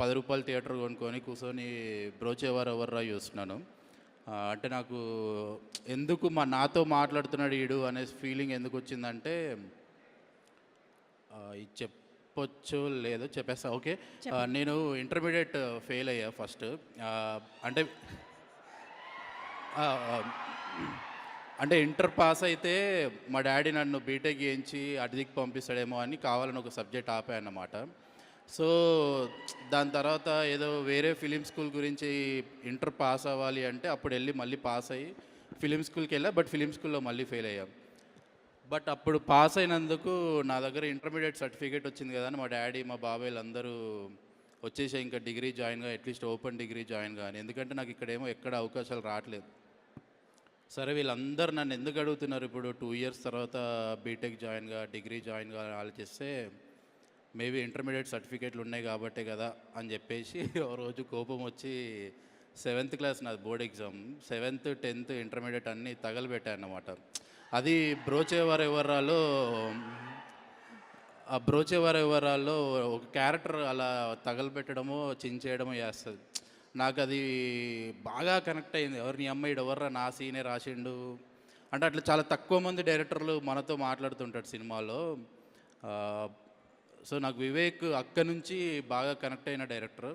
రూ. 10 థియేటర్ కొనుక్కొని కూర్చొని బ్రోచేవారు ఎవర్రా చూస్తున్నాను. అంటే నాకు ఎందుకు నాతో మాట్లాడుతున్నాడు ఈడు అనే ఫీలింగ్ ఎందుకు వచ్చిందంటే ఇది చెప్పొచ్చో లేదో చెప్పేస్తా. ఓకే. నేను ఇంటర్మీడియట్ ఫెయిల్ అయ్యా ఫస్ట్. అంటే ఆ, ఆ, అంటే ఇంటర్ పాస్ అయితే మా డాడీ నన్ను బీటెక్ చేయించి అటుదిక్కు పంపిస్తాడేమో అని కావాలని ఒక సబ్జెక్ట్ ఆపాయన్నమాట. సో దాని తర్వాత ఏదో వేరే ఫిలిం స్కూల్ గురించి ఇంటర్ పాస్ అవ్వాలి అంటే అప్పుడు వెళ్ళి మళ్ళీ పాస్ అయ్యి ఫిలిం స్కూల్కి వెళ్ళా. బట్ ఫిలిం స్కూల్లో మళ్ళీ ఫెయిల్ అయ్యాం. బట్ అప్పుడు పాస్ అయినందుకు నా దగ్గర ఇంటర్మీడియట్ సర్టిఫికేట్ వచ్చింది కదా అని మా డాడీ మా బాబాయ్లు అందరూ వచ్చేసి ఇంకా డిగ్రీ జాయిన్గా అట్లీస్ట్ ఓపెన్ డిగ్రీ జాయిన్ కానీ, ఎందుకంటే నాకు ఇక్కడేమో ఎక్కడ అవకాశాలు రావట్లేదు. సరే వీళ్ళందరూ నన్ను ఎందుకు అడుగుతున్నారు ఇప్పుడు 2 ఇయర్స్ తర్వాత బీటెక్ జాయిన్గా డిగ్రీ జాయిన్గా ఆలోచిస్తే మేబీ ఇంటర్మీడియట్ సర్టిఫికేట్లు ఉన్నాయి కాబట్టే కదా అని చెప్పేసి ఓ రోజు కోపం వచ్చి 7th క్లాస్ నాది board exam, 7th 10th intermediate అన్నీ తగలబెట్టాను అన్నమాట. అది బ్రోచేవారు ఎవరాలో ఆ బ్రోచేవారు ఎవరాల్లో ఒక క్యారెక్టర్ అలా తగలబెట్టడమో చించేయడమో చేస్తుంది. నాకు అది బాగా కనెక్ట్ అయింది. ఎవరిని అమ్మాయిడు ఎవర్రా నా సీనే రాసిండు అంటే అట్లా చాలా తక్కువ మంది డైరెక్టర్లు మనతో మాట్లాడుతుంటాడు సినిమాలో. సో నాకు వివేక్ అక్క నుంచి బాగా కనెక్ట్ అయిన డైరెక్టర్.